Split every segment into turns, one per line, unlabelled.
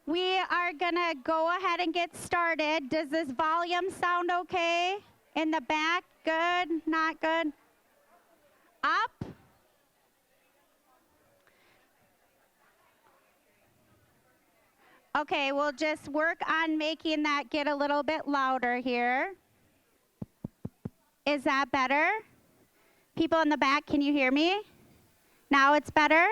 We are going to go ahead and get started. Does this volume sound okay? In the back? Good? Not good? Up? Okay, we'll just work on making that get a little bit louder here. Is that better? People in the back, can you hear me? Now it's better?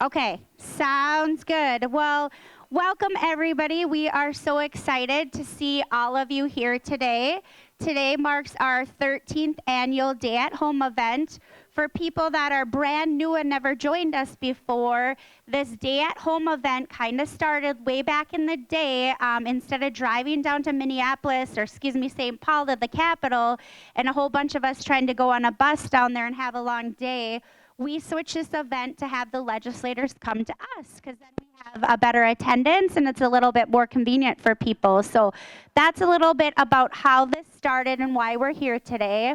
Okay, sounds good. Well, welcome everybody. We are so excited to see all of you here today. Today marks our 13th annual Day at Home event. For people that are brand new and never joined us before, this Day at Home event kind of started way back in the day. Instead of driving down to Minneapolis, or St. Paul to the Capitol, and a whole bunch of us trying to go on a bus down there and have a long day, we switched this event to have the legislators come to us, because then we have a better attendance and it's a little bit more convenient for people. So that's a little bit about how this started and why we're here today.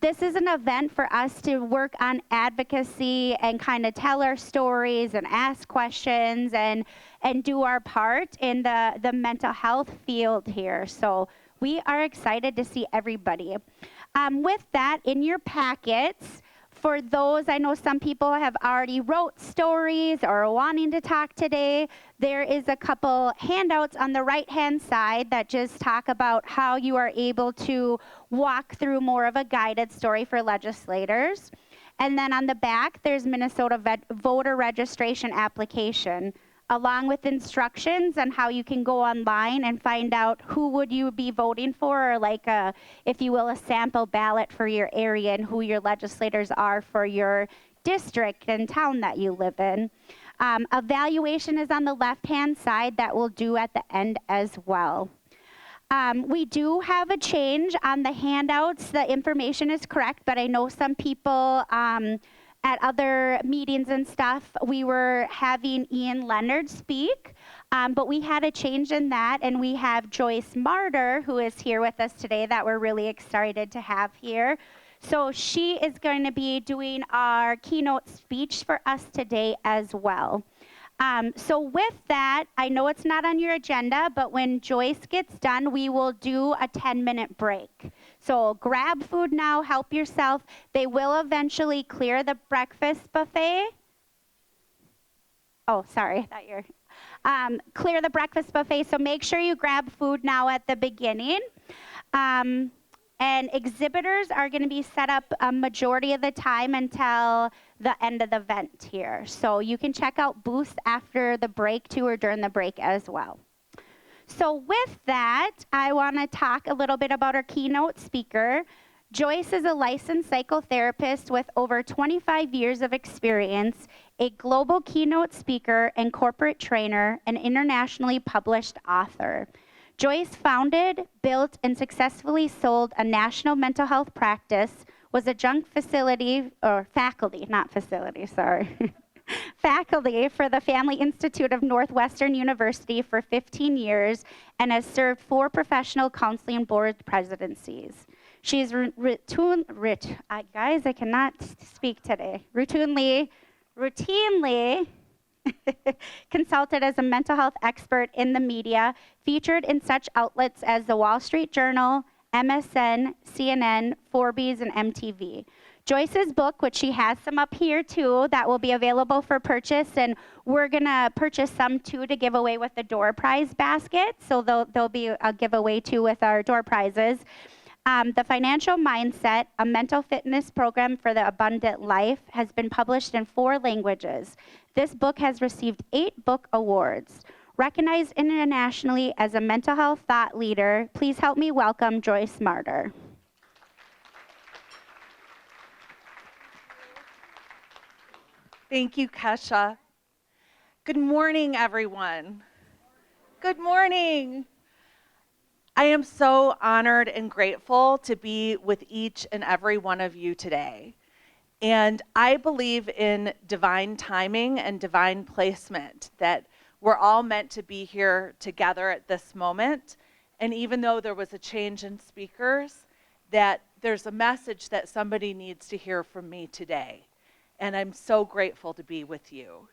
This is an event for us to work on advocacy and kind of tell our stories and ask questions and do our part in the mental health field here. So we are excited to see everybody. With that, in your packets, for those, I know some people have already wrote stories or are wanting to talk today. There is a couple handouts on the right-hand side that just talk about how you are able to walk through more of a guided story for legislators. And then on the back, there's Minnesota voter registration application, along with instructions on how you can go online and find out who would you be voting for, or like a, if you will, a sample ballot for your area and who your legislators are for your district and town that you live in. Evaluation is on the left-hand side that we'll do at the end as well. We do have a change on the handouts. The information is correct, but I know some people at other meetings and stuff, we were having Ian Leonard speak, but we had a change in that, and we have Joyce Marter, who is here with us today, that we're really excited to have here. So she is going to be doing our keynote speech for us today as well. So with that, I know it's not on your agenda, but when Joyce gets done, we will do a 10-minute break. So grab food now, help yourself. They will eventually clear the breakfast buffet. Oh, sorry, I thought you were. Clear the breakfast buffet, so make sure you grab food now at the beginning. And exhibitors are going to be set up a majority of the time until the end of the event here. So you can check out booths after the break too, or during the break as well. So with that, I want to talk a little bit about our keynote speaker. Joyce is a licensed psychotherapist with over 25 years of experience, a global keynote speaker and corporate trainer, and internationally published author. Joyce founded, built, and successfully sold a national mental health practice, was adjunct faculty for the Family Institute of Northwestern University for 15 years, and has served 4 professional counseling board presidencies. She is guys, I cannot speak today. Routinely consulted as a mental health expert in the media, featured in such outlets as the Wall Street Journal, MSN, CNN, Forbes, and MTV. Joyce's book, which she has some up here too, that will be available for purchase, and we're gonna purchase some too to give away with the door prize basket, so there'll be a giveaway too with our door prizes. The Financial Mindset, a mental fitness program for the abundant life, has been published in 4 languages. This book has received 8 book awards. Recognized internationally as a mental health thought leader, please help me welcome Joyce Marter.
Thank you, Kesha. Good morning, everyone. Good morning. I am so honored and grateful to be with each and every one of you today. And I believe in divine timing and divine placement, that we're all meant to be here together at this moment. And even though there was a change in speakers, that there's a message that somebody needs to hear from me today. And I'm so grateful to be with you.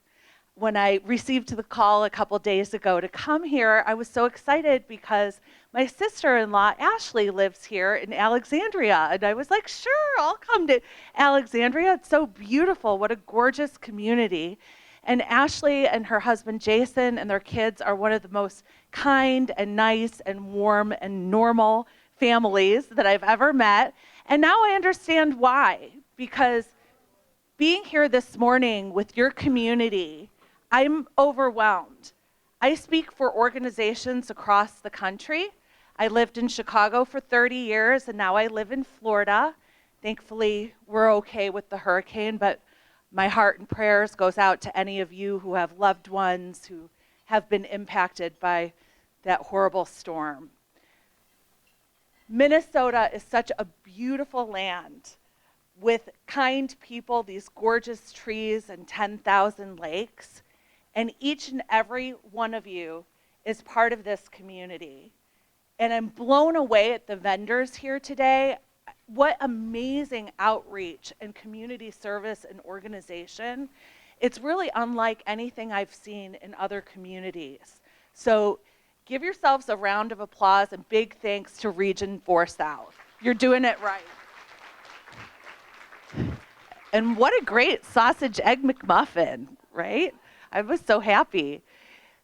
when I received the call a couple days ago to come here, I was so excited because my sister-in-law, Ashley, lives here in Alexandria. And I was like, sure, I'll come to Alexandria. It's so beautiful. What a gorgeous community. And Ashley and her husband, Jason, and their kids are one of the most kind and nice and warm and normal families that I've ever met. And now I understand why. Because being here this morning with your community, I'm overwhelmed. I speak for organizations across the country. I lived in Chicago for 30 years, and now I live in Florida. Thankfully, we're okay with the hurricane, but my heart and prayers goes out to any of you who have loved ones who have been impacted by that horrible storm. Minnesota is such a beautiful land with kind people, these gorgeous trees and 10,000 lakes. And each and every one of you is part of this community. And I'm blown away at the vendors here today. What amazing outreach and community service and organization. It's really unlike anything I've seen in other communities. So give yourselves a round of applause and big thanks to Region 4 South. You're doing it right. And what a great sausage egg McMuffin, right? I was so happy.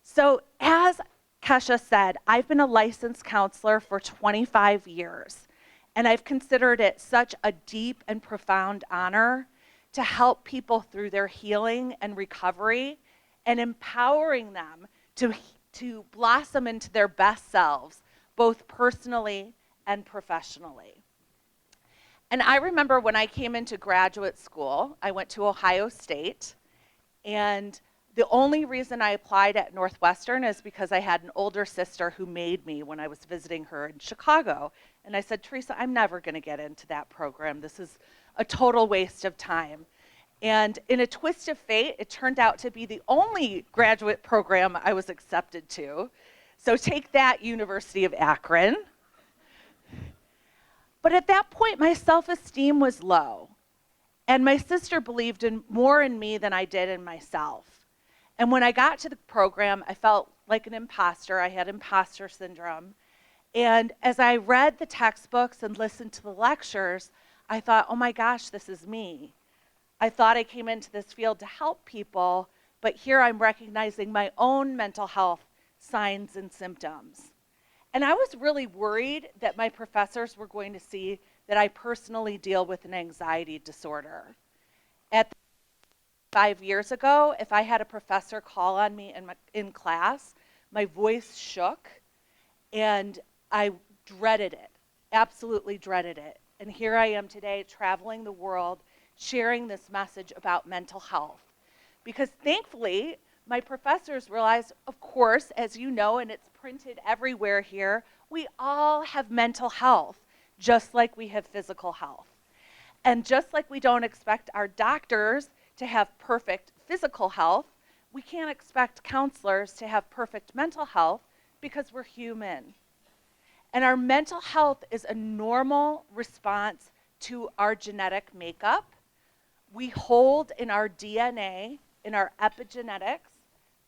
So as Kesha said, I've been a licensed counselor for 25 years, and I've considered it such a deep and profound honor to help people through their healing and recovery and empowering them to blossom into their best selves, both personally and professionally. And I remember when I came into graduate school, I went to Ohio State, and the only reason I applied at Northwestern is because I had an older sister who made me when I was visiting her in Chicago. And I said, Teresa, I'm never going to get into that program. This is a total waste of time. And in a twist of fate, it turned out to be the only graduate program I was accepted to. So take that, University of Akron. But at that point, my self-esteem was low. And my sister believed more in me than I did in myself. And when I got to the program, I felt like an imposter. I had imposter syndrome. And as I read the textbooks and listened to the lectures, I thought, oh my gosh, this is me. I thought I came into this field to help people, but here I'm recognizing my own mental health signs and symptoms. And I was really worried that my professors were going to see that I personally deal with an anxiety disorder. 5 years ago, if I had a professor call on me in class, my voice shook, and I dreaded it, absolutely dreaded it. And here I am today, traveling the world, sharing this message about mental health. Because thankfully, my professors realized, of course, as you know, and it's printed everywhere here, we all have mental health, just like we have physical health. And just like we don't expect our doctors to have perfect physical health, we can't expect counselors to have perfect mental health because we're human. And our mental health is a normal response to our genetic makeup. We hold in our DNA, in our epigenetics,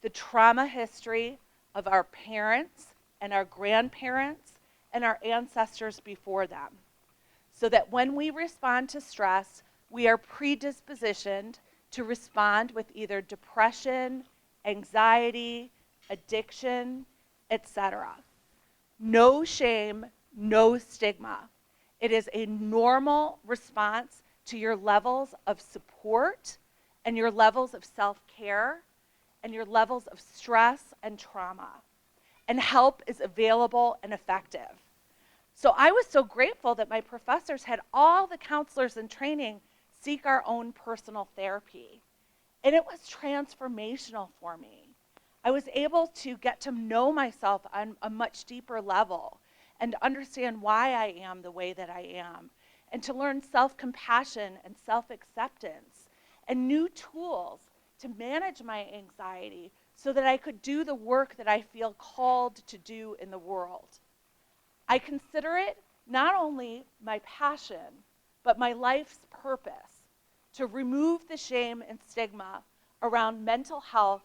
the trauma history of our parents and our grandparents and our ancestors before them. So that when we respond to stress, we are predispositioned to respond with either depression, anxiety, addiction, etc. No shame, no stigma. It is a normal response to your levels of support and your levels of self-care and your levels of stress and trauma. And help is available and effective. So I was so grateful that my professors had all the counselors in training seek our own personal therapy. And it was transformational for me. I was able to get to know myself on a much deeper level and understand why I am the way that I am, and to learn self-compassion and self-acceptance and new tools to manage my anxiety so that I could do the work that I feel called to do in the world. I consider it not only my passion, but my life's purpose to remove the shame and stigma around mental health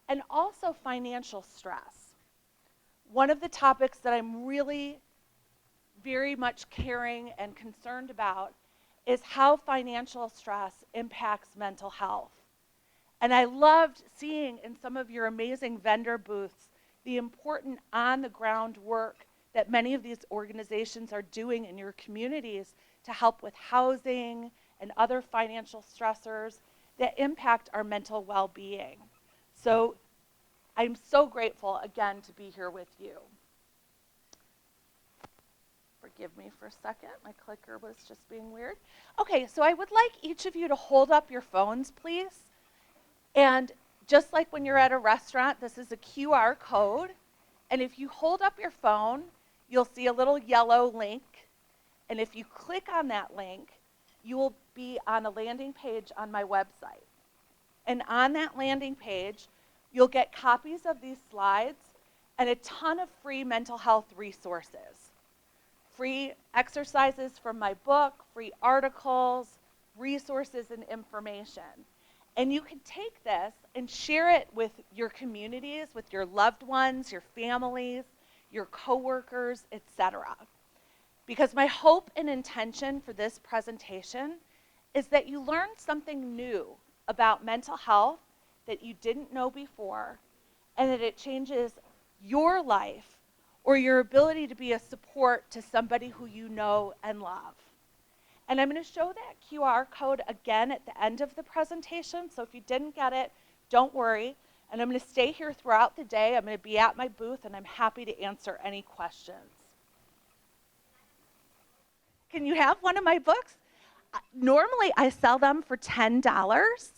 and also financial stress. One of the topics that I'm really very much caring and concerned about is how financial stress impacts mental health. And I loved seeing in some of your amazing vendor booths the important on-the-ground work that many of these organizations are doing in your communities to help with housing and other financial stressors that impact our mental well-being. So I'm so grateful, again, to be here with you. Forgive me for a second. My clicker was just being weird. Okay, so I would like each of you to hold up your phones, please. And just like when you're at a restaurant, this is a QR code. And if you hold up your phone, you'll see a little yellow link. And if you click on that link, you will be on a landing page on my website. And on that landing page, you'll get copies of these slides and a ton of free mental health resources. Free exercises from my book, free articles, resources and information. And you can take this and share it with your communities, with your loved ones, your families, your coworkers, etc. Because my hope and intention for this presentation is that you learn something new about mental health that you didn't know before, and that it changes your life or your ability to be a support to somebody who you know and love. And I'm going to show that QR code again at the end of the presentation, so if you didn't get it, don't worry. And I'm going to stay here throughout the day. I'm going to be at my booth, and I'm happy to answer any questions. Can you have one of my books? Normally, I sell them for $10.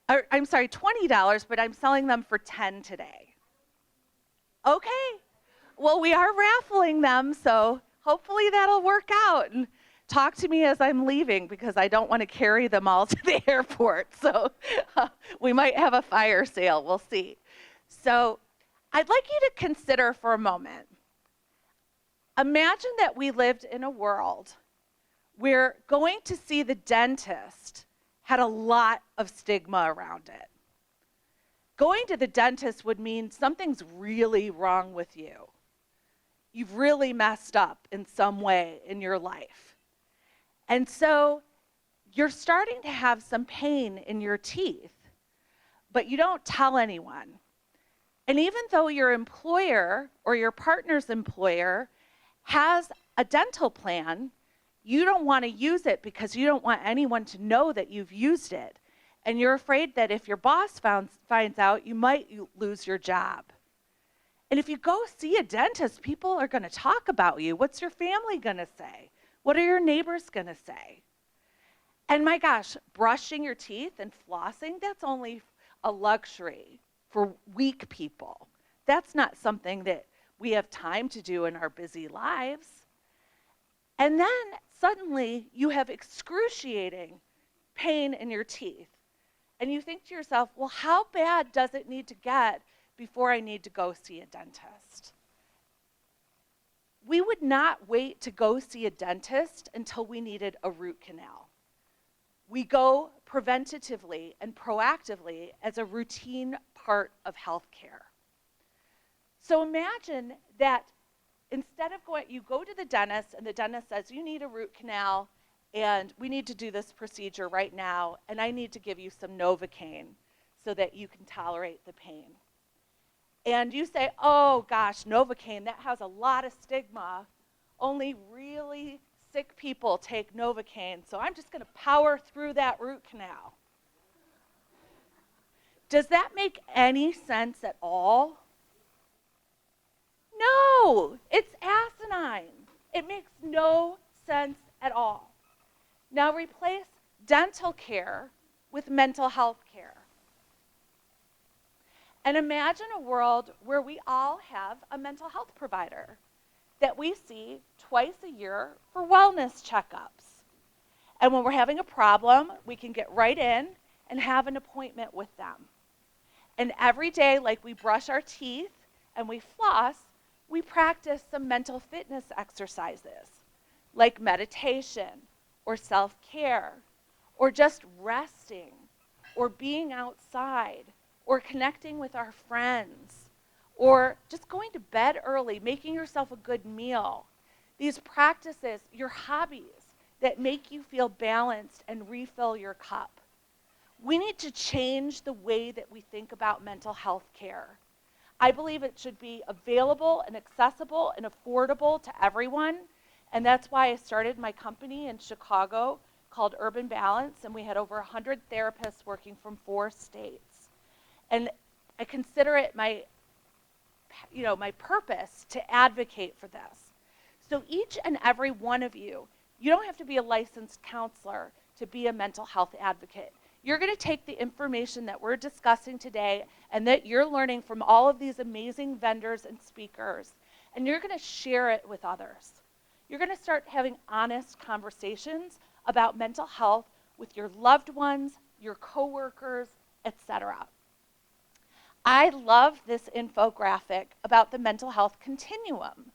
Or, I'm sorry, $20, but I'm selling them for $10 today. Okay. Well, we are raffling them, so hopefully that'll work out. And talk to me as I'm leaving, because I don't want to carry them all to the airport. So we might have a fire sale. We'll see. So I'd like you to consider for a moment. Imagine that we lived in a world where going to see the dentist had a lot of stigma around it. Going to the dentist would mean something's really wrong with you. You've really messed up in some way in your life. And so you're starting to have some pain in your teeth, but you don't tell anyone. And even though your employer or your partner's employer has a dental plan, you don't want to use it because you don't want anyone to know that you've used it. And you're afraid that if your boss finds out, you might lose your job. And if you go see a dentist, people are going to talk about you. What's your family going to say? What are your neighbors going to say? And my gosh, brushing your teeth and flossing, that's only a luxury for weak people. That's not something that we have time to do in our busy lives. And then suddenly you have excruciating pain in your teeth. And you think to yourself, well, how bad does it need to get before I need to go see a dentist? We would not wait to go see a dentist until we needed a root canal. We go preventatively and proactively as a routine part of healthcare. So imagine that instead of you go to the dentist and the dentist says, you need a root canal and we need to do this procedure right now and I need to give you some Novocaine so that you can tolerate the pain. And you say, oh gosh, Novocaine, that has a lot of stigma. Only really sick people take Novocaine, so I'm just going to power through that root canal. Does that make any sense at all? No, it's asinine. It makes no sense at all. Now replace dental care with mental health care. And imagine a world where we all have a mental health provider that we see twice a year for wellness checkups. And when we're having a problem, we can get right in and have an appointment with them. And every day, like we brush our teeth and we floss, we practice some mental fitness exercises, like meditation or self-care, or just resting, or being outside, or connecting with our friends, or just going to bed early, making yourself a good meal. These practices, your hobbies that make you feel balanced and refill your cup. We need to change the way that we think about mental health care. I believe it should be available and accessible and affordable to everyone. And that's why I started my company in Chicago called Urban Balance, and we had over 100 therapists working from 4 states. And I consider it my purpose to advocate for this. So each and every one of you don't have to be a licensed counselor to be a mental health advocate. You're going to take the information that we're discussing today and that you're learning from all of these amazing vendors and speakers, and you're going to share it with others. You're going to start having honest conversations about mental health with your loved ones, your coworkers, etc. I love this infographic about the mental health continuum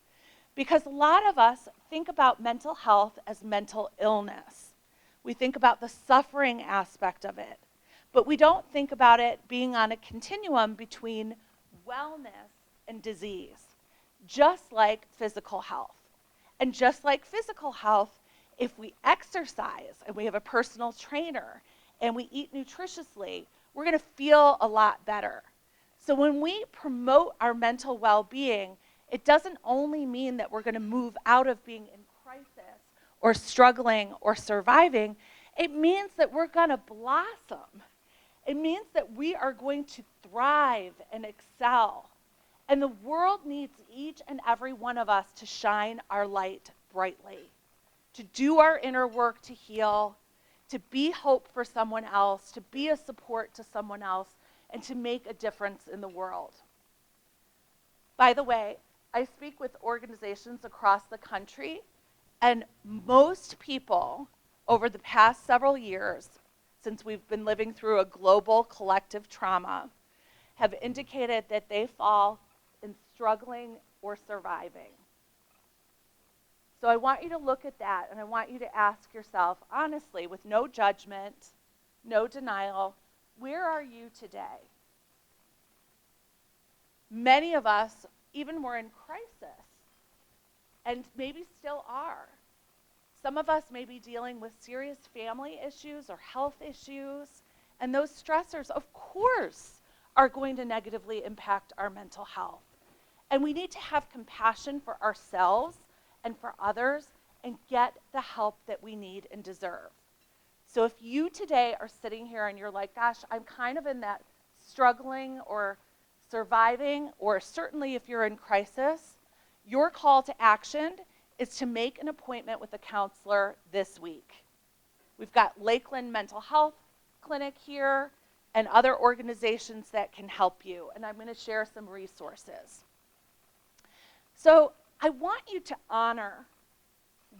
because a lot of us think about mental health as mental illness. We think about the suffering aspect of it, but we don't think about it being on a continuum between wellness and disease, just like physical health. And just like physical health, if we exercise and we have a personal trainer and we eat nutritiously, we're going to feel a lot better. So when we promote our mental well-being, it doesn't only mean that we're going to move out of being in crisis or struggling or surviving. It means that we're going to blossom. It means that we are going to thrive and excel. And the world needs each and every one of us to shine our light brightly, to do our inner work to heal, to be hope for someone else, to be a support to someone else, and to make a difference in the world. By the way, I speak with organizations across the country, and most people over the past several years, since we've been living through a global collective trauma, have indicated that they fall in struggling or surviving. So I want you to look at that, and I want you to ask yourself, honestly, with no judgment, no denial, where are you today? Many of us even were in crisis, and maybe still are. Some of us may be dealing with serious family issues or health issues, and those stressors, of course, are going to negatively impact our mental health. And we need to have compassion for ourselves and for others and get the help that we need and deserve. So if you today are sitting here and you're like, gosh, I'm kind of in that struggling or surviving, or certainly if you're in crisis, your call to action is to make an appointment with a counselor this week. We've got Lakeland Mental Health Clinic here and other organizations that can help you, and I'm going to share some resources. So I want you to honor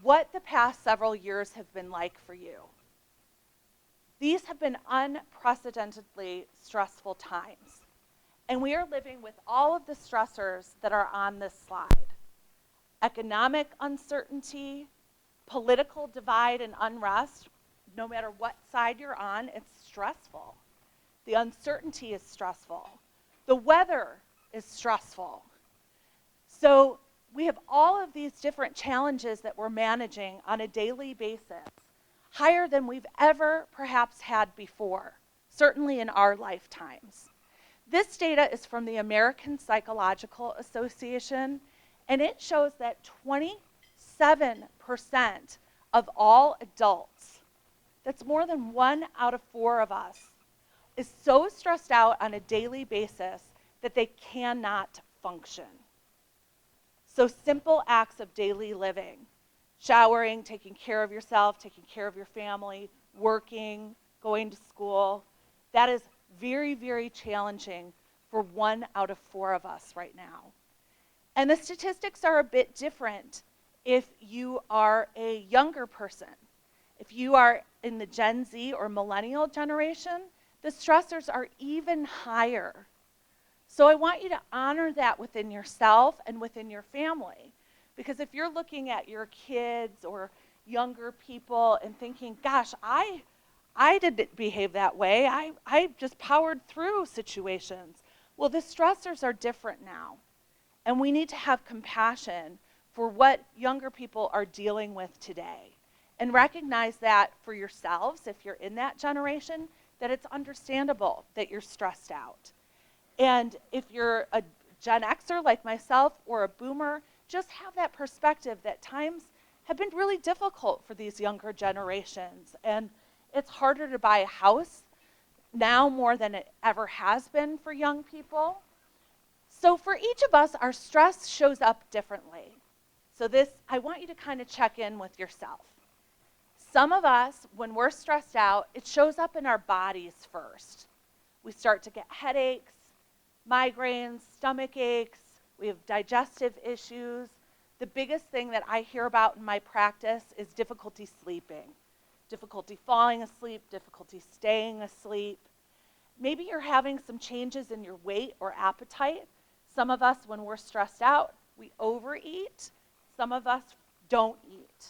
what the past several years have been like for you. These have been unprecedentedly stressful times, and we are living with all of the stressors that are on this slide. Economic uncertainty, political divide and unrest. No matter what side you're on, it's stressful. The uncertainty is stressful. The weather is stressful. So we have all of these different challenges that we're managing on a daily basis, higher than we've ever perhaps had before, certainly in our lifetimes. This data is from the American Psychological Association, and it shows that 27% of all adults, that's more than 1 out of 4 of us, is so stressed out on a daily basis that they cannot function. So simple acts of daily living, showering, taking care of yourself, taking care of your family, working, going to school, that is very, very challenging for 1 out of 4 of us right now. And the statistics are a bit different if you are a younger person. If you are in the Gen Z or millennial generation, the stressors are even higher. So I want you to honor that within yourself and within your family. Because if you're looking at your kids or younger people and thinking, gosh, I I didn't behave that way. I just powered through situations. Well, the stressors are different now. And we need to have compassion for what younger people are dealing with today. And recognize that for yourselves, if you're in that generation, that it's understandable that you're stressed out. And if you're a Gen Xer like myself or a boomer, just have that perspective that times have been really difficult for these younger generations. And it's harder to buy a house now more than it ever has been for young people. So for each of us, our stress shows up differently. So I want you to kind of check in with yourself. Some of us, when we're stressed out, it shows up in our bodies first. We start to get headaches, migraines, stomach aches, we have digestive issues. The biggest thing that I hear about in my practice is difficulty sleeping. Difficulty falling asleep, difficulty staying asleep. Maybe you're having some changes in your weight or appetite. Some of us, when we're stressed out, we overeat. Some of us don't eat.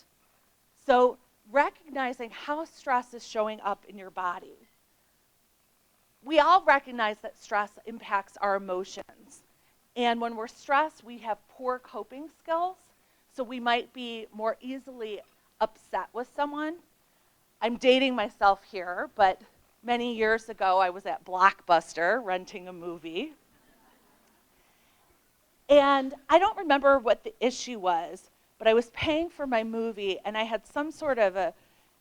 So recognizing how stress is showing up in your body. We all recognize that stress impacts our emotions. And when we're stressed, we have poor coping skills. So we might be more easily upset with someone. I'm dating myself here, but many years ago, I was at Blockbuster renting a movie. And I don't remember what the issue was, but I was paying for my movie, and I had some sort of a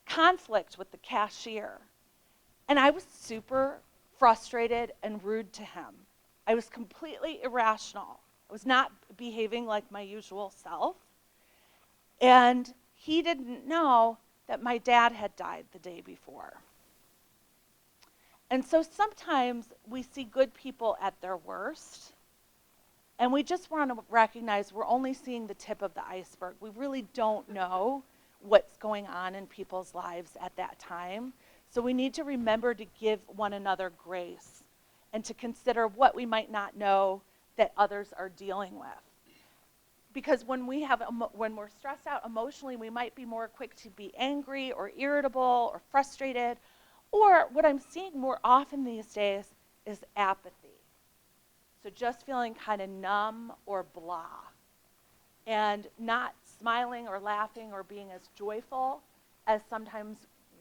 conflict with the cashier. And I was super frustrated and rude to him. I was completely irrational. I was not behaving like my usual self. And he didn't know that my dad had died the day before. And so sometimes we see good people at their worst, and we just want to recognize we're only seeing the tip of the iceberg. We really don't know what's going on in people's lives at that time. So we need to remember to give one another grace and to consider what we might not know that others are dealing with. Because when we're stressed out emotionally, we might be more quick to be angry or irritable or frustrated. Or what I'm seeing more often these days is apathy. So just feeling kind of numb or blah. And not smiling or laughing or being as joyful as sometimes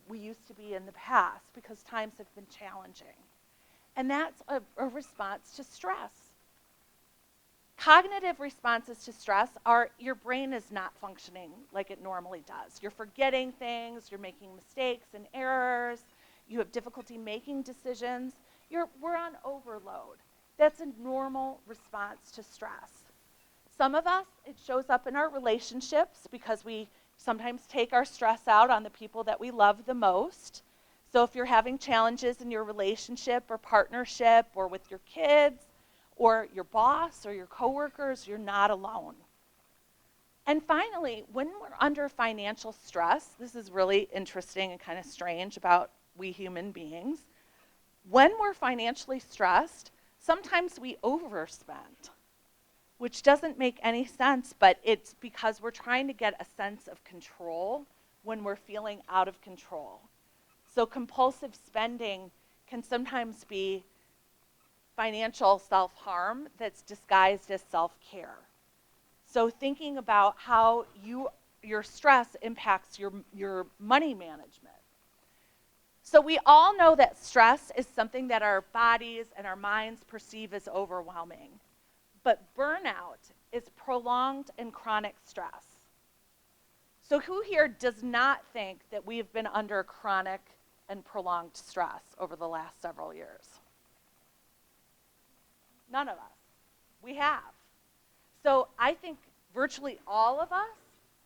we used to be in the past because times have been challenging. And that's a response to stress. Cognitive responses to stress are your brain is not functioning like it normally does. You're forgetting things, you're making mistakes and errors, you have difficulty making decisions. We're on overload. That's a normal response to stress. Some of us, it shows up in our relationships because we sometimes take our stress out on the people that we love the most. So if you're having challenges in your relationship or partnership or with your kids or your boss or your coworkers, you're not alone. And finally, when we're under financial stress, this is really interesting and kind of strange about we human beings. When we're financially stressed, sometimes we overspend, which doesn't make any sense, but it's because we're trying to get a sense of control when we're feeling out of control. So compulsive spending can sometimes be financial self-harm that's disguised as self-care. So thinking about how your stress impacts your money management. So we all know that stress is something that our bodies and our minds perceive as overwhelming. But burnout is prolonged and chronic stress. So who here does not think that we've been under chronic and prolonged stress over the last several years? None of us. We have. So I think virtually all of us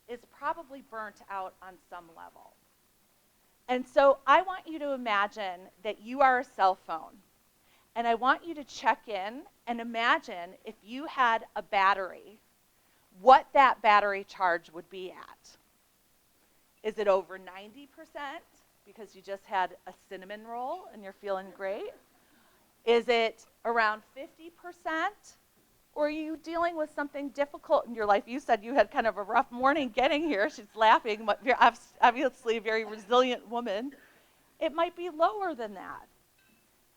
is probably burnt out on some level. And so I want you to imagine that you are a cell phone. And I want you to check in and imagine if you had a battery, what that battery charge would be at. Is it over 90% because you just had a cinnamon roll and you're feeling great? Is it around 50%? Or are you dealing with something difficult in your life? You said you had kind of a rough morning getting here. She's laughing, but obviously a very resilient woman. it might be lower than that.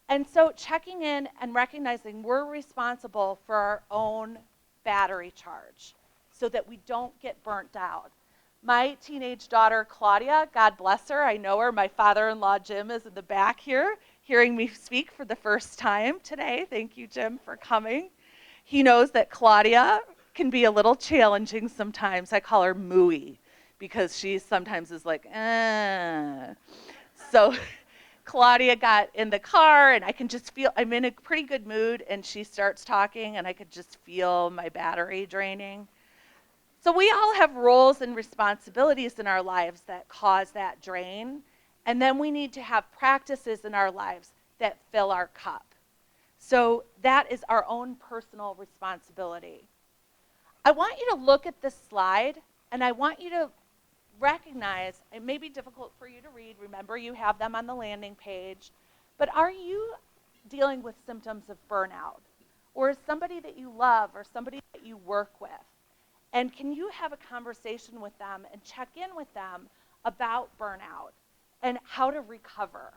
And so checking in and recognizing we're responsible for our own battery charge so that we don't get burnt out. My teenage daughter, Claudia, God bless her, I know her. My father-in-law, Jim, is in the back here, hearing me speak for the first time today. Thank you, Jim, for coming. He knows that Claudia can be a little challenging sometimes. I call her Mooey because she sometimes is like, eh. So Claudia got in the car, and I can just feel I'm in a pretty good mood, and she starts talking, and I could just feel my battery draining. So we all have roles and responsibilities in our lives that cause that drain, and then we need to have practices in our lives that fill our cup. So that is our own personal responsibility. I want you to look at this slide, and I want you to recognize, it may be difficult for you to read, remember you have them on the landing page, but are you dealing with symptoms of burnout? Or is somebody that you love or somebody that you work with? And can you have a conversation with them and check in with them about burnout and how to recover?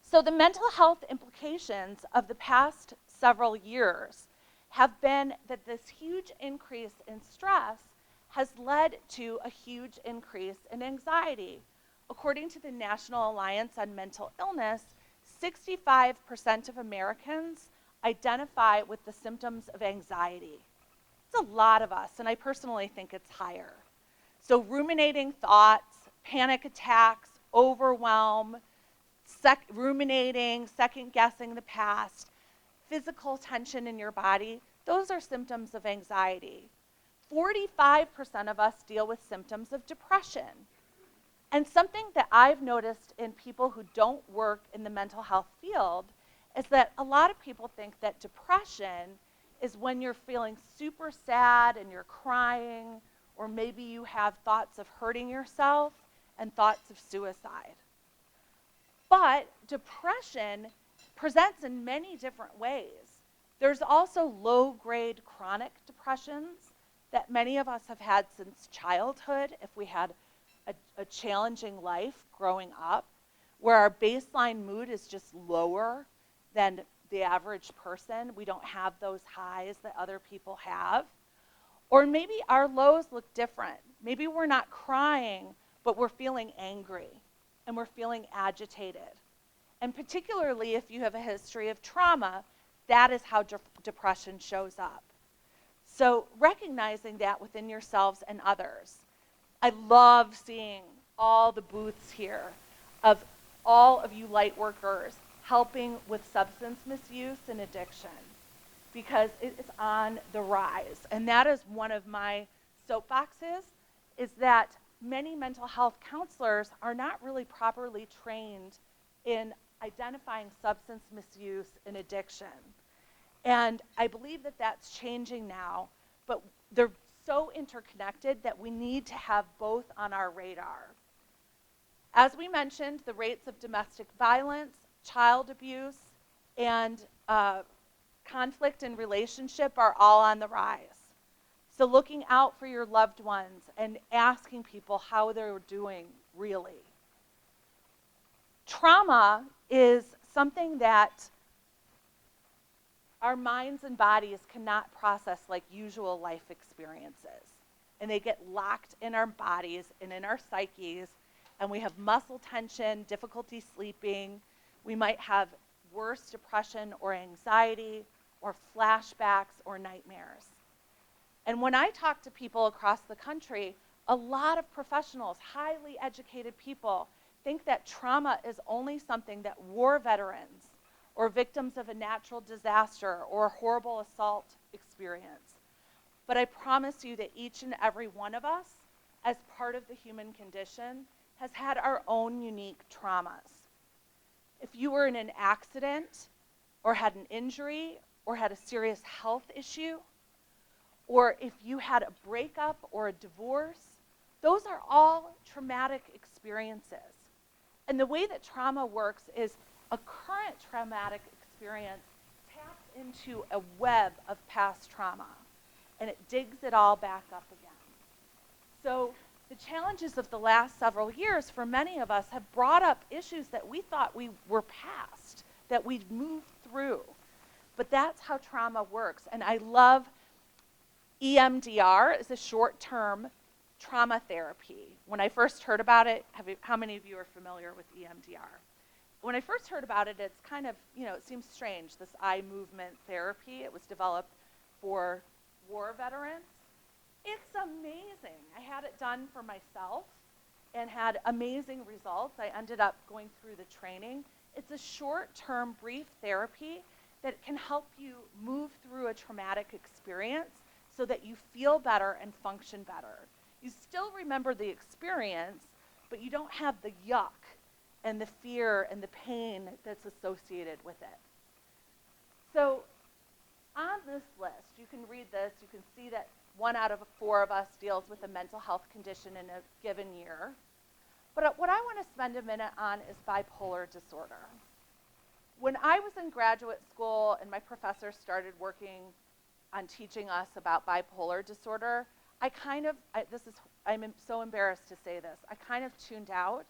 So the mental health implications of the past several years have been that this huge increase in stress has led to a huge increase in anxiety. According to the National Alliance on Mental Illness, 65% of Americans identify with the symptoms of anxiety. It's a lot of us, and I personally think it's higher. So ruminating thoughts, panic attacks, overwhelm, ruminating, second-guessing the past, physical tension in your body, those are symptoms of anxiety. 45% of us deal with symptoms of depression. And something that I've noticed in people who don't work in the mental health field is that a lot of people think that depression is when you're feeling super sad and you're crying, or maybe you have thoughts of hurting yourself and thoughts of suicide. But depression presents in many different ways. There's also low-grade chronic depressions that many of us have had since childhood, if we had a challenging life growing up, where our baseline mood is just lower than the average person. We don't have those highs that other people have. Or maybe our lows look different. Maybe we're not crying, but we're feeling angry and we're feeling agitated. And particularly if you have a history of trauma, that is how depression shows up. So recognizing that within yourselves and others. I love seeing all the booths here of all of you light workers helping with substance misuse and addiction, because it is on the rise. And that is one of my soapboxes, is that many mental health counselors are not really properly trained in identifying substance misuse and addiction. And I believe that that's changing now, but they're so interconnected that we need to have both on our radar. As we mentioned, the rates of domestic violence, child abuse, and conflict in relationship are all on the rise. So looking out for your loved ones and asking people how they're doing really. Trauma is something that our minds and bodies cannot process like usual life experiences. And they get locked in our bodies and in our psyches, and we have muscle tension, difficulty sleeping. We might have worse depression or anxiety or flashbacks or nightmares. And when I talk to people across the country, a lot of professionals, highly educated people, think that trauma is only something that war veterans or victims of a natural disaster or a horrible assault experience. But I promise you that each and every one of us, as part of the human condition, has had our own unique traumas. If you were in an accident or had an injury or had a serious health issue, or if you had a breakup or a divorce, those are all traumatic experiences. And the way that trauma works is a current traumatic experience taps into a web of past trauma, and it digs it all back up again. So The challenges of the last several years for many of us have brought up issues that we thought we were past, that we'd moved through. But that's how trauma works. And I love EMDR is a short-term trauma therapy. When I first heard about it, how many of you are familiar with EMDR? When I first heard about it, it's kind of, it seems strange, this eye movement therapy. It was developed for war veterans. It's amazing. I had it done for myself and had amazing results. I ended up going through the training. It's a short-term, brief therapy that can help you move through a traumatic experience so that you feel better and function better. You still remember the experience, but you don't have the yuck and the fear and the pain that's associated with it. So on this list, you can read this, you can see that 1 out of 4 of us deals with a mental health condition in a given year. But what I want to spend a minute on is bipolar disorder. When I was in graduate school and my professor started working on teaching us about bipolar disorder, I'm so embarrassed to say this, I kind of tuned out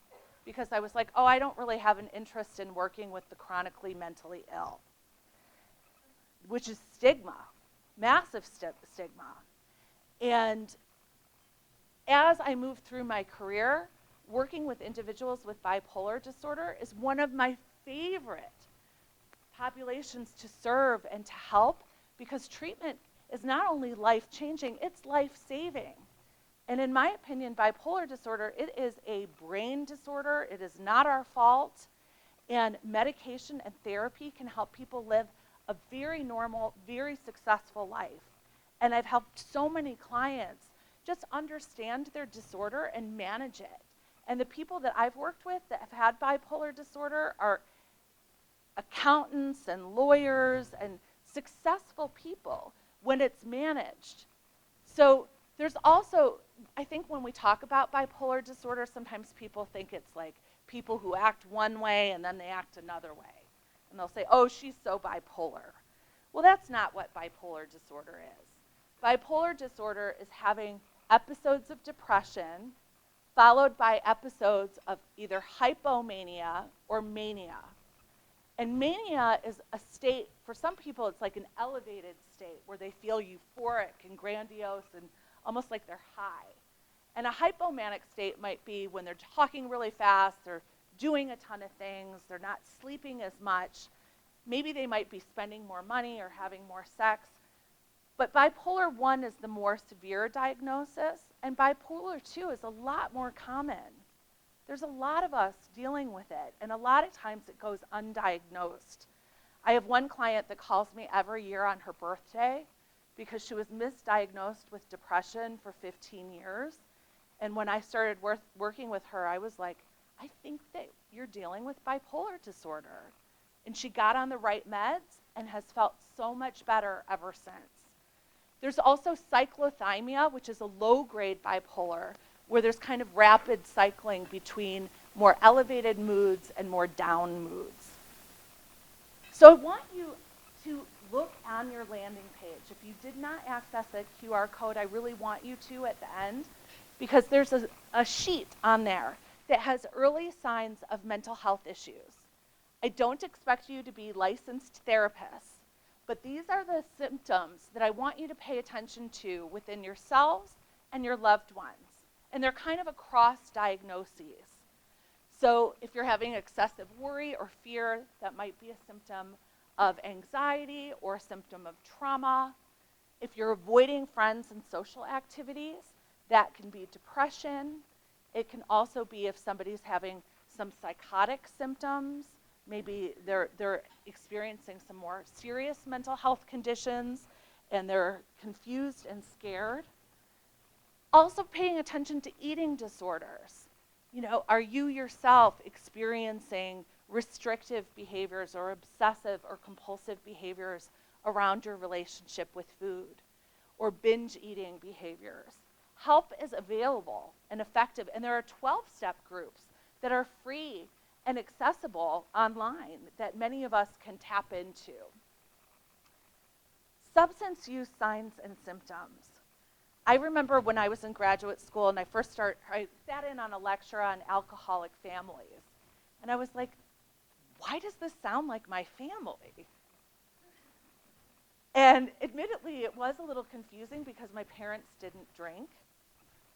because I was like, oh, I don't really have an interest in working with the chronically mentally ill, which is stigma, massive stigma. And as I moved through my career, working with individuals with bipolar disorder is one of my favorite populations to serve and to help, because treatment is not only life-changing, it's life-saving. And in my opinion, bipolar disorder, it is a brain disorder. It is not our fault. And medication and therapy can help people live a very normal, very successful life. And I've helped so many clients just understand their disorder and manage it. And the people that I've worked with that have had bipolar disorder are accountants and lawyers and successful people when it's managed. So there's also, I think when we talk about bipolar disorder, sometimes people think it's like people who act one way and then they act another way. And they'll say, oh, she's so bipolar. Well, that's not what bipolar disorder is. Bipolar disorder is having episodes of depression followed by episodes of either hypomania or mania. And mania is a state, for some people it's like an elevated state where they feel euphoric and grandiose and almost like they're high. And a hypomanic state might be when they're talking really fast, they're doing a ton of things, they're not sleeping as much. Maybe they might be spending more money or having more sex. But bipolar 1 is the more severe diagnosis, and bipolar 2 is a lot more common. There's a lot of us dealing with it, and a lot of times it goes undiagnosed. I have one client that calls me every year on her birthday because she was misdiagnosed with depression for 15 years. And when I started working with her, I was like, I think that you're dealing with bipolar disorder. And she got on the right meds and has felt so much better ever since. There's also cyclothymia, which is a low-grade bipolar, where there's kind of rapid cycling between more elevated moods and more down moods. So I want you to look on your landing page. If you did not access a QR code, I really want you to at the end, because there's a sheet on there that has early signs of mental health issues. I don't expect you to be licensed therapists, but these are the symptoms that I want you to pay attention to within yourselves and your loved ones. And they're kind of across diagnoses. So if you're having excessive worry or fear, that might be a symptom of anxiety or a symptom of trauma. If you're avoiding friends and social activities, that can be depression. It can also be if somebody's having some psychotic symptoms. Maybe they're experiencing some more serious mental health conditions and they're confused and scared. Also paying attention to eating disorders. Are you yourself experiencing restrictive behaviors or obsessive or compulsive behaviors around your relationship with food, or binge eating behaviors? Help is available and effective, and there are 12-step groups that are free and accessible online that many of us can tap into. Substance use signs and symptoms. I remember when I was in graduate school and I sat in on a lecture on alcoholic families. And I was like, why does this sound like my family? And admittedly, it was a little confusing because my parents didn't drink,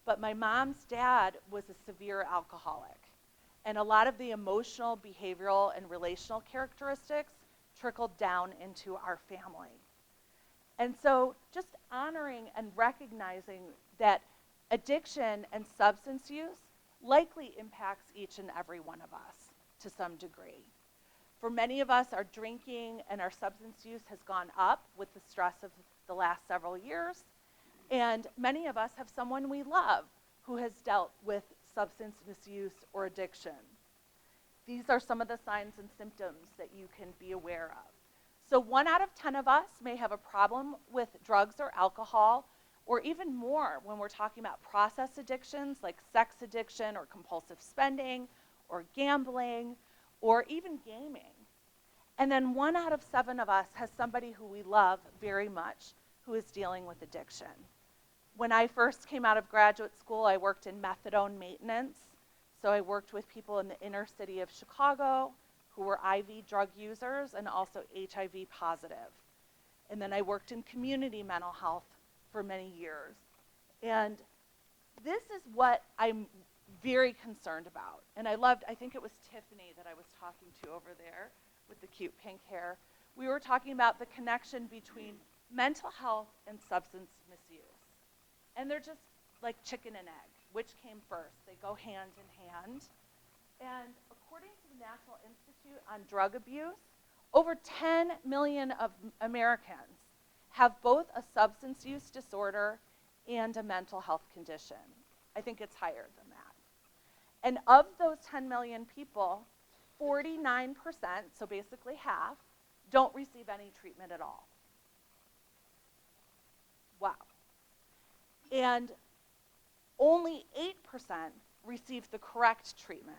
but my mom's dad was a severe alcoholic. And a lot of the emotional, behavioral, and relational characteristics trickled down into our family. And so just honoring and recognizing that addiction and substance use likely impacts each and every one of us to some degree. For many of us, our drinking and our substance use has gone up with the stress of the last several years. And many of us have someone we love who has dealt with substance misuse or addiction. These are some of the signs and symptoms that you can be aware of. So 1 out of 10 of us may have a problem with drugs or alcohol, or even more when we're talking about process addictions like sex addiction or compulsive spending or gambling or even gaming. And then 1 out of 7 of us has somebody who we love very much who is dealing with addiction. When I first came out of graduate school, I worked in methadone maintenance. So I worked with people in the inner city of Chicago who were IV drug users and also HIV positive. And then I worked in community mental health for many years. And this is what I'm very concerned about. And I think it was Tiffany that I was talking to over there with the cute pink hair. We were talking about the connection between mental health and substance misuse. And they're just like chicken and egg. Which came first? They go hand in hand. And according to the National Institute on Drug Abuse, over 10 million of Americans have both a substance use disorder and a mental health condition. I think it's higher than that. And of those 10 million people, 49%, so basically half, don't receive any treatment at all. Wow. And only 8% receive the correct treatment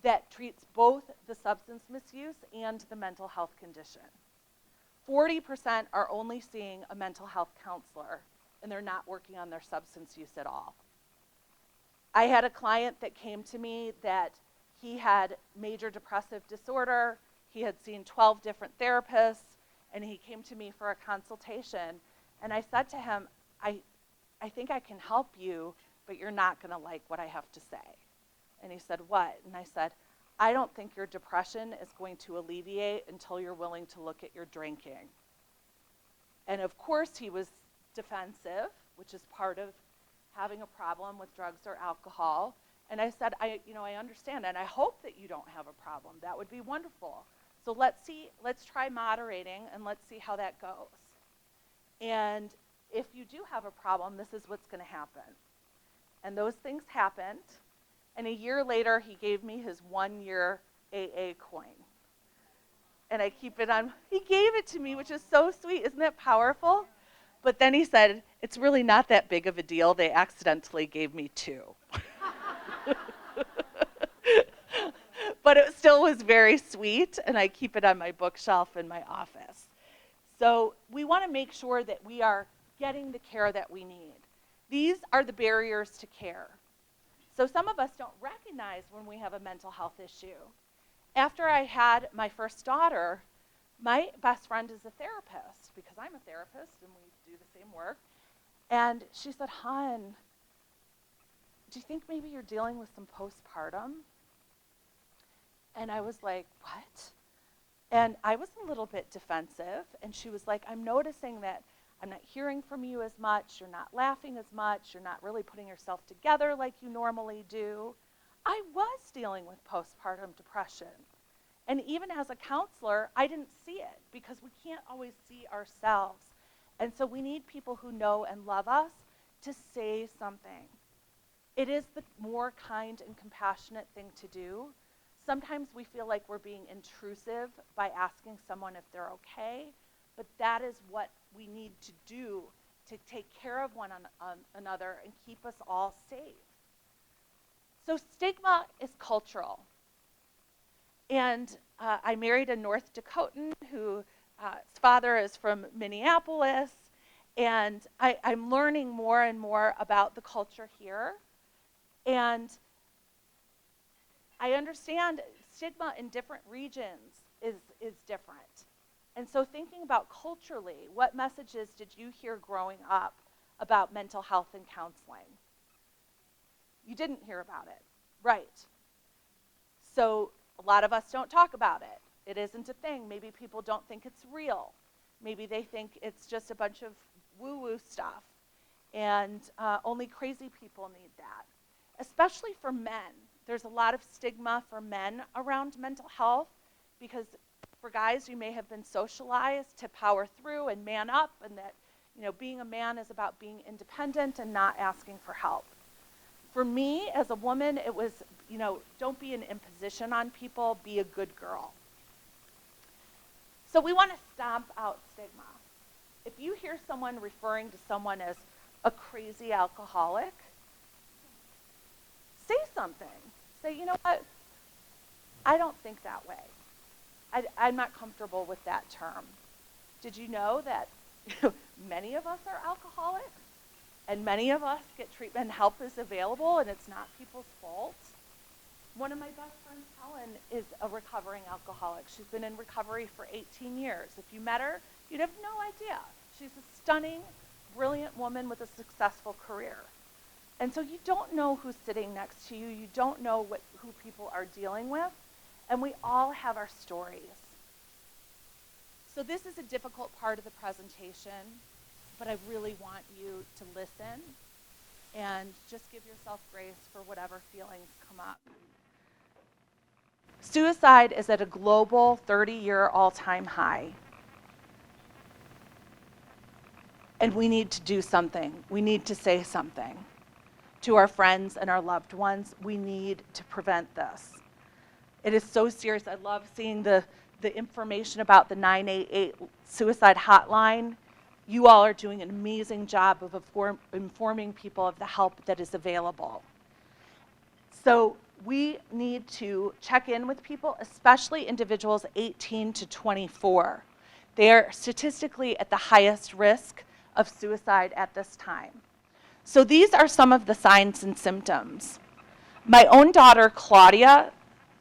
that treats both the substance misuse and the mental health condition. 40% are only seeing a mental health counselor, and they're not working on their substance use at all. I had a client that came to me that he had major depressive disorder. He had seen 12 different therapists, and he came to me for a consultation. And I said to him, I think I can help you, but you're not going to like what I have to say. And he said, what? And I said, I don't think your depression is going to alleviate until you're willing to look at your drinking. And of course he was defensive, which is part of having a problem with drugs or alcohol. And I said, I understand, and I hope that you don't have a problem. That would be wonderful. So let's try moderating, and let's see how that goes. And if you do have a problem, this is what's going to happen. And those things happened. And a year later, he gave me his 1-year AA coin. And I keep it on. He gave it to me, which is so sweet. Isn't that powerful? But then he said, it's really not that big of a deal. They accidentally gave me 2. But it still was very sweet, and I keep it on my bookshelf in my office. So we want to make sure that we are getting the care that we need. These are the barriers to care. So some of us don't recognize when we have a mental health issue. After I had my first daughter, my best friend is a therapist, because I'm a therapist and we do the same work. And she said, hon, do you think maybe you're dealing with some postpartum? And I was like, what? And I was a little bit defensive, and she was like, I'm noticing that I'm not hearing from you as much, you're not laughing as much, you're not really putting yourself together like you normally do. I was dealing with postpartum depression. And even as a counselor, I didn't see it, because we can't always see ourselves. And so we need people who know and love us to say something. It is the more kind and compassionate thing to do. Sometimes we feel like we're being intrusive by asking someone if they're okay, but that is what we need to do to take care of one another and keep us all safe. So stigma is cultural. And I married a North Dakotan whose father is from Minneapolis, And I'm learning more and more about the culture here. And I understand stigma in different regions is different. And so thinking about culturally, what messages did you hear growing up about mental health and counseling? You didn't hear about it, right? So a lot of us don't talk about it. It isn't a thing. Maybe people don't think it's real. Maybe they think it's just a bunch of woo-woo stuff. And only crazy people need that. Especially for men. There's a lot of stigma for men around mental health because for guys, you may have been socialized to power through and man up, and that being a man is about being independent and not asking for help. For me, as a woman, it was, don't be an imposition on people, be a good girl. So we want to stomp out stigma. If you hear someone referring to someone as a crazy alcoholic, say something. Say, you know what? I don't think that way. I'm not comfortable with that term. Did you know that many of us are alcoholics? And many of us get treatment and help is available, and it's not people's fault. One of my best friends, Helen, is a recovering alcoholic. She's been in recovery for 18 years. If you met her, you'd have no idea. She's a stunning, brilliant woman with a successful career. And so you don't know who's sitting next to you. You don't know who people are dealing with. And we all have our stories. So this is a difficult part of the presentation, but I really want you to listen and just give yourself grace for whatever feelings come up. Suicide is at a global 30-year all-time high. And we need to do something. We need to say something to our friends and our loved ones. We need to prevent this. It is so serious. I love seeing the information about the 988 suicide hotline. You all are doing an amazing job of informing people of the help that is available. So we need to check in with people, especially individuals 18 to 24. They are statistically at the highest risk of suicide at this time. So these are some of the signs and symptoms. My own daughter, Claudia,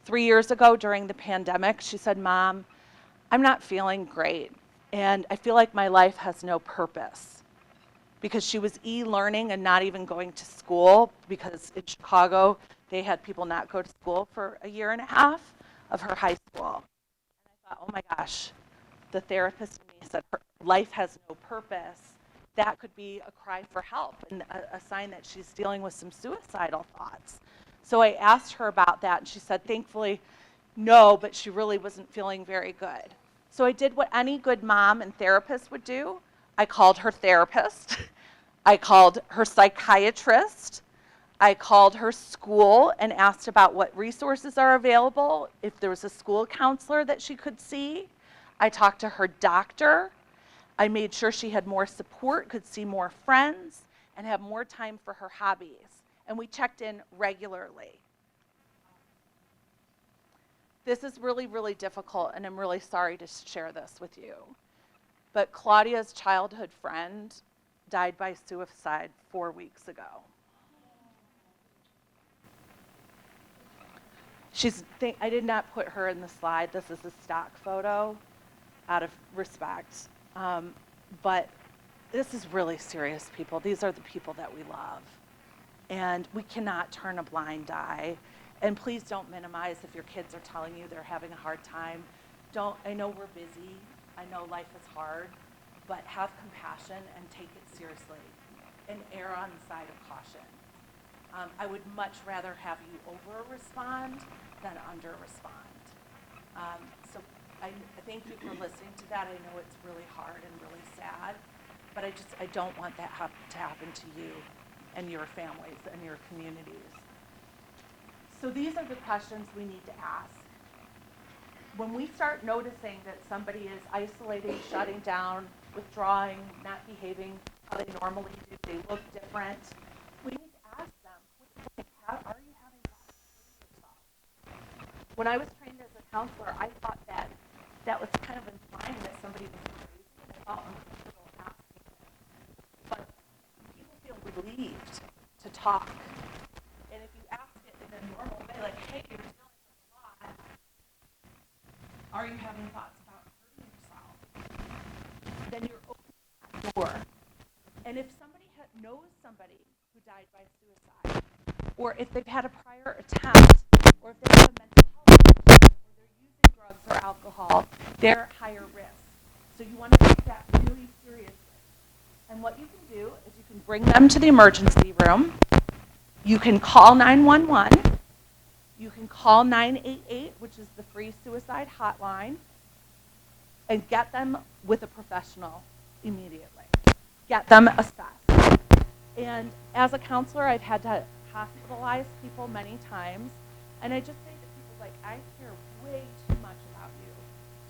3 years ago during the pandemic, she said, "Mom, I'm not feeling great, and I feel like my life has no purpose." Because she was e-learning and not even going to school, because in Chicago, they had people not go to school for a year and a half of her high school. And I thought, oh my gosh, the therapist in me said her life has no purpose. That could be a cry for help and a sign that she's dealing with some suicidal thoughts. So I asked her about that, and she said, thankfully, no, but she really wasn't feeling very good. So I did what any good mom and therapist would do. I called her therapist. I called her psychiatrist. I called her school and asked about what resources are available, if there was a school counselor that she could see. I talked to her doctor. I made sure she had more support, could see more friends, and have more time for her hobbies. And we checked in regularly. This is really, really difficult, and I'm really sorry to share this with you. But Claudia's childhood friend died by suicide 4 weeks ago. I did not put her in the slide. This is a stock photo out of respect. But this is really serious, people. These are the people that we love. And we cannot turn a blind eye. And please don't minimize if your kids are telling you they're having a hard time. I know we're busy. I know life is hard. But have compassion and take it seriously. And err on the side of caution. I would much rather have you over-respond than under-respond. So I thank you for listening to that. I know it's really hard and really sad, but I don't want that to happen to you and your families and your communities. So these are the questions we need to ask. When we start noticing that somebody is isolating, shutting down, withdrawing, not behaving how they normally do, they look different, we need to ask them, are you having problems with yourself? When I was trained as a counselor, I thought that was kind of implying that somebody was crazy, and I felt uncomfortable asking them. relieved to talk. And if you ask it in a normal way, like, hey, you're feeling a lot, are you having thoughts about hurting yourself? Then you're opening that door. And if somebody knows somebody who died by suicide, or if they've had a prior attempt, or if they have a mental health issue, or they're using drugs or alcohol, they're higher risk. So you want to take that really seriously. And what you can do is you can bring them to the emergency room. You can call 911. You can call 988, which is the free suicide hotline, and get them with a professional immediately. Get them assessed. And as a counselor, I've had to hospitalize people many times, and I just say to people, like, I care way too much about you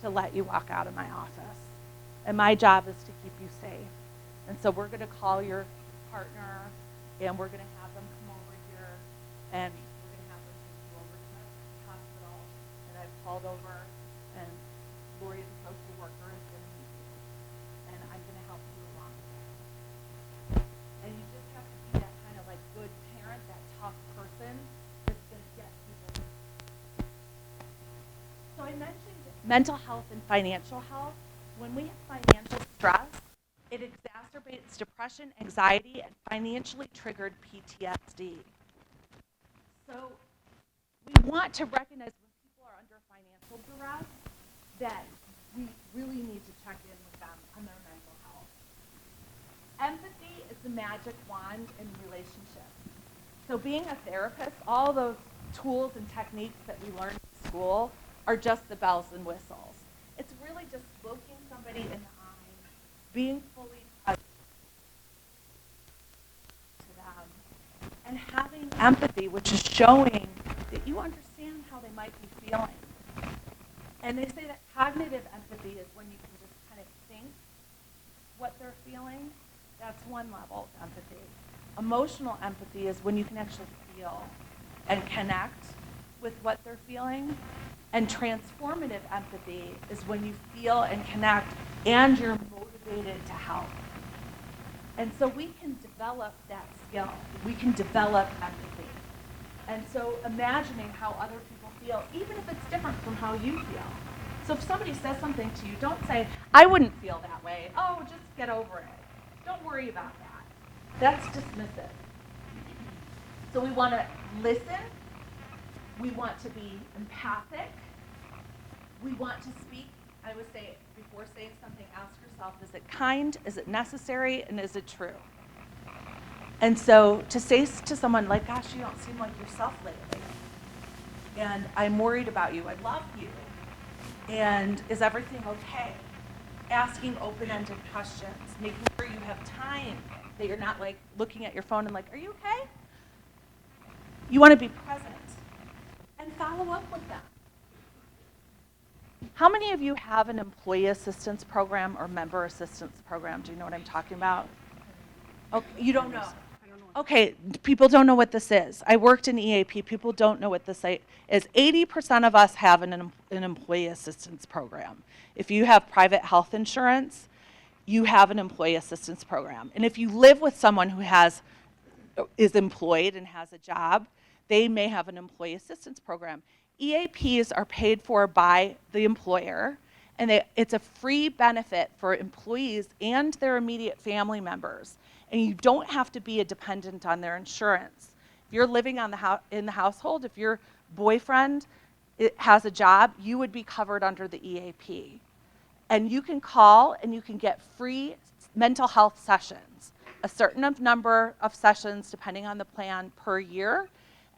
to let you walk out of my office. And my job is to keep you safe. And so we're going to call your partner, and we're going to have them come over here, and we're going to have them take you over to the hospital. And I've called over, and Lori, the social worker, is going to meet you, and I'm going to help you along the way. And you just have to be that kind of like good parent, that tough person that's going to get people. So I mentioned mental health and financial health. When we have financial stress, it exacerbates depression, anxiety, and financially triggered PTSD. So we want to recognize when people are under financial duress that we really need to check in with them on their mental health. Empathy is the magic wand in relationships. So being a therapist, all those tools and techniques that we learn in school are just the bells and whistles. It's really just looking somebody in the eye, being fully present to them, and having empathy, which is showing that you understand how they might be feeling. And they say that cognitive empathy is when you can just kind of think what they're feeling. That's one level of empathy. Emotional empathy is when you can actually feel and connect with what they're feeling. And transformative empathy is when you feel and connect and you're motivated to help. And so we can develop that skill. We can develop empathy. And so imagining how other people feel, even if it's different from how you feel. So if somebody says something to you, don't say, I wouldn't feel that way. Oh, just get over it. Don't worry about that. That's dismissive. So we want to listen. We want to be empathic. We want to speak. I would say, before saying something, ask yourself, is it kind, is it necessary, and is it true? And so to say to someone like, gosh, you don't seem like yourself lately, and I'm worried about you, I love you, and is everything okay? Asking open-ended questions, making sure you have time, that you're not like looking at your phone and like, are you okay? You want to be present and follow up with them. How many of you have an employee assistance program or member assistance program? Do you know what I'm talking about? Okay, you don't know. Okay, people don't know what this is. I worked in EAP. People don't know what this is. 80% of us have an employee assistance program. If you have private health insurance, you have an employee assistance program. And if you live with someone who is employed and has a job, they may have an employee assistance program. EAPs are paid for by the employer, and it's a free benefit for employees and their immediate family members. And you don't have to be a dependent on their insurance. If you're living in the household, if your boyfriend has a job, you would be covered under the EAP. And you can call and you can get free mental health sessions, a certain number of sessions depending on the plan per year.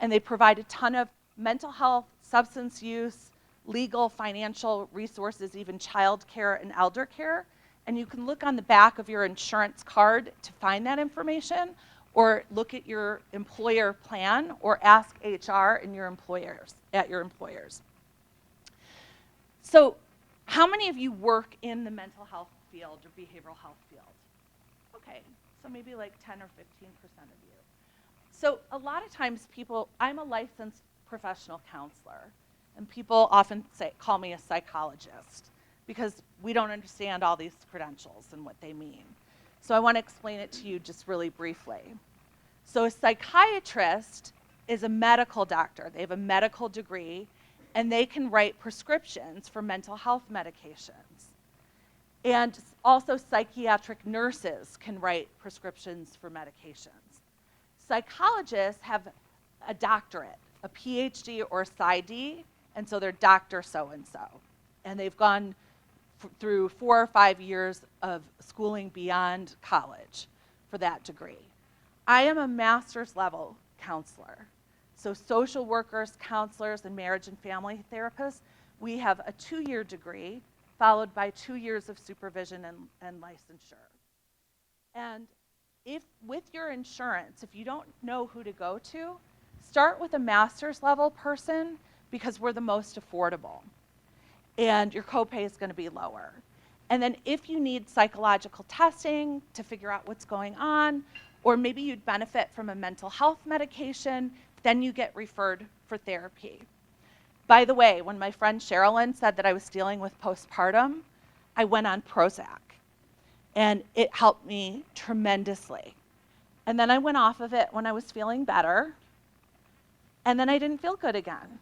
And they provide a ton of mental health, substance use, legal, financial resources, even child care and elder care. And you can look on the back of your insurance card to find that information, or look at your employer plan, or ask HR and at your employers. So how many of you work in the mental health field or behavioral health field? Okay, so maybe like 10 or 15% of you. So a lot of times I'm a licensed professional counselor, and people often call me a psychologist because we don't understand all these credentials and what they mean. So I want to explain it to you just really briefly. So a psychiatrist is a medical doctor. They have a medical degree, and they can write prescriptions for mental health medications. And also psychiatric nurses can write prescriptions for medications. Psychologists have a doctorate, a PhD or a PsyD, and so they're Dr. so-and-so. And they've gone through 4 or 5 years of schooling beyond college for that degree. I am a master's level counselor. So social workers, counselors, and marriage and family therapists, we have a 2-year degree followed by 2 years of supervision and licensure. And if with your insurance, if you don't know who to go to, start with a master's level person because we're the most affordable. And your copay is going to be lower. And then if you need psychological testing to figure out what's going on, or maybe you'd benefit from a mental health medication, then you get referred for therapy. By the way, when my friend Sherilyn said that I was dealing with postpartum, I went on Prozac. And it helped me tremendously. And then I went off of it when I was feeling better. And then I didn't feel good again.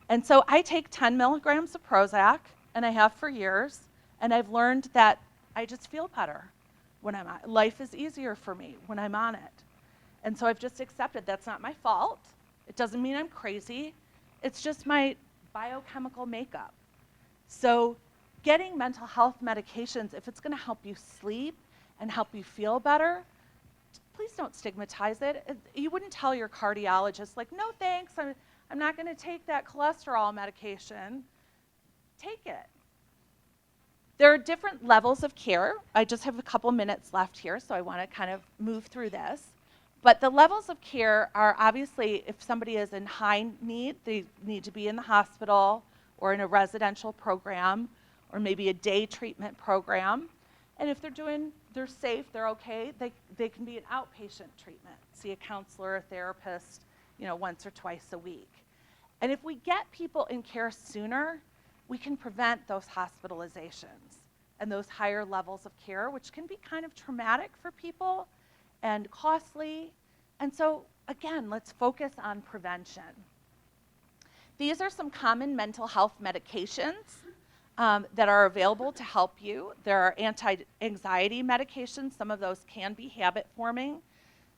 And so I take 10 milligrams of Prozac, and I have for years, and I've learned that I just feel better when I'm on it. Life is easier for me when I'm on it. And so I've just accepted that's not my fault. It doesn't mean I'm crazy. It's just my biochemical makeup. So getting mental health medications, if it's going to help you sleep and help you feel better, please don't stigmatize it. You wouldn't tell your cardiologist, like, no thanks, I'm not going to take that cholesterol medication. Take it. There are different levels of care. I just have a couple minutes left here, so I want to kind of move through this. But the levels of care are obviously, if somebody is in high need, they need to be in the hospital or in a residential program or maybe a day treatment program. And if they're safe, they're okay, they can be an outpatient treatment. See a counselor, a therapist, once or twice a week. And if we get people in care sooner, we can prevent those hospitalizations and those higher levels of care, which can be kind of traumatic for people and costly. And so, again, let's focus on prevention. These are some common mental health medications that are available to help you. There are anti-anxiety medications. Some of those can be habit-forming.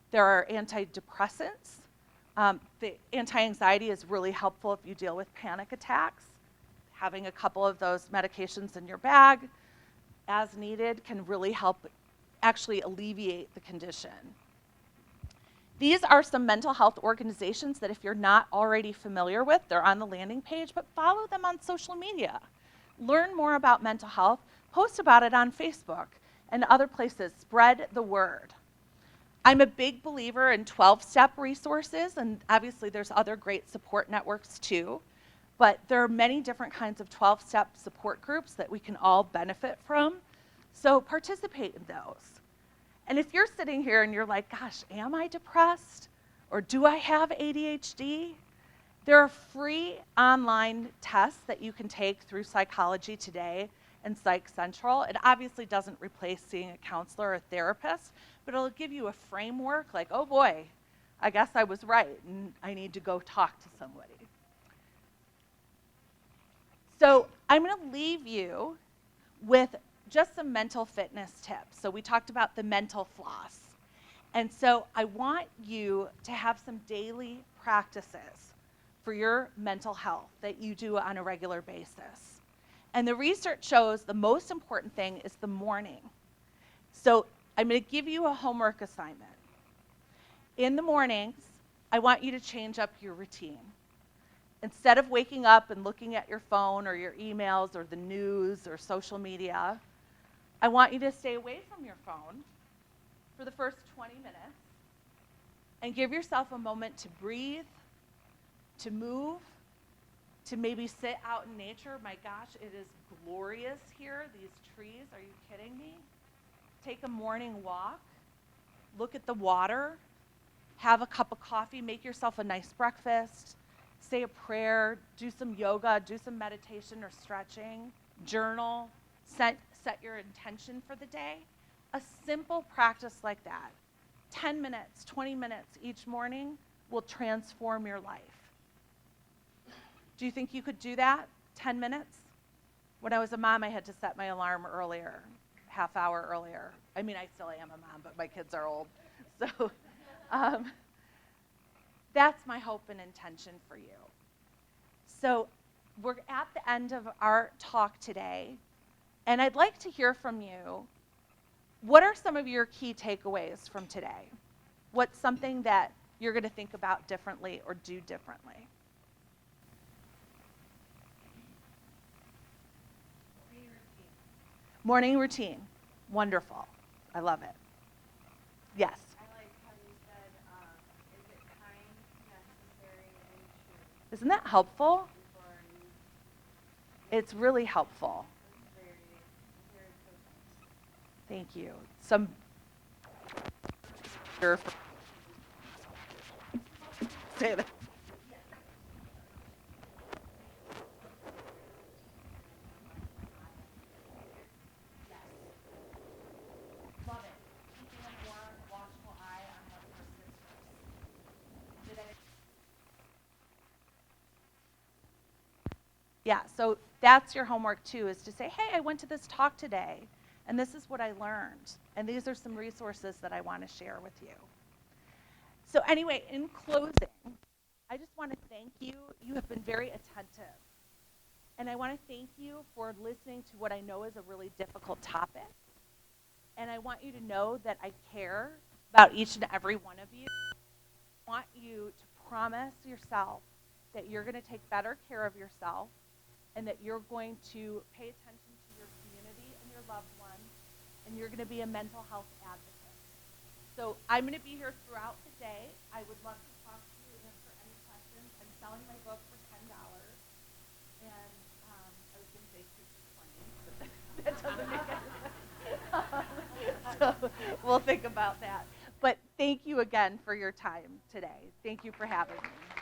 There are antidepressants. The anti-anxiety is really helpful if you deal with panic attacks. Having a couple of those medications in your bag as needed can really help actually alleviate the condition. These are some mental health organizations that if you're not already familiar with, they're on the landing page, but follow them on social media. Learn more about mental health, post about it on Facebook and other places, spread the word. I'm a big believer in 12-step resources, and obviously there's other great support networks too, but there are many different kinds of 12-step support groups that we can all benefit from, so participate in those. And if you're sitting here and you're like, gosh, am I depressed? Or do I have ADHD? There are free online tests that you can take through Psychology Today and Psych Central. It obviously doesn't replace seeing a counselor or a therapist, but it'll give you a framework like, oh boy, I guess I was right and I need to go talk to somebody. So I'm going to leave you with just some mental fitness tips. So we talked about the mental floss. And so I want you to have some daily practices for your mental health that you do on a regular basis. And the research shows the most important thing is the morning. So I'm going to give you a homework assignment. In the mornings, I want you to change up your routine. Instead of waking up and looking at your phone or your emails or the news or social media, I want you to stay away from your phone for the first 20 minutes and give yourself a moment to breathe, to move, to maybe sit out in nature. My gosh, it is glorious here, these trees. Are you kidding me? Take a morning walk, look at the water, have a cup of coffee, make yourself a nice breakfast, say a prayer, do some yoga, do some meditation or stretching, journal, set your intention for the day. A simple practice like that 10 minutes, 20 minutes each morning will transform your life. Do you think you could do that? 10 minutes? When I was a mom, I had to set my alarm earlier, half hour earlier. I mean, I still am a mom, but my kids are old. So that's my hope and intention for you. So we're at the end of our talk today, and I'd like to hear from you. What are some of your key takeaways from today? What's something that you're going to think about differently or do differently? Morning routine. Wonderful. I love it. Yes.
I like how you said, is it kind, necessary, and true
Isn't that helpful?
for our needs?
It's really helpful.
That's very perfect.
Thank you. Some say that. Love it. Keeping a warm, watchful eye on what persists first. Did I- Yeah, so that's your homework too, is to say, hey, I went to this talk today, and this is what I learned, and these are some resources that I want to share with you. So anyway, in closing, I just want to thank you. You have been very attentive. And I want to thank you for listening to what I know is a really difficult topic. And I want you to know that I care about each and every one of you. I want you to promise yourself that you're going to take better care of yourself and that you're going to pay attention to your community and your loved ones, and you're going to be a mental health advocate. So I'm going to be here throughout the day. I would love to talk to you and answer any questions. I'm selling my book for $10. And I was going to say 2 for 20, but that doesn't make any sense. So we'll think about that. But thank you again for your time today. Thank you for having me.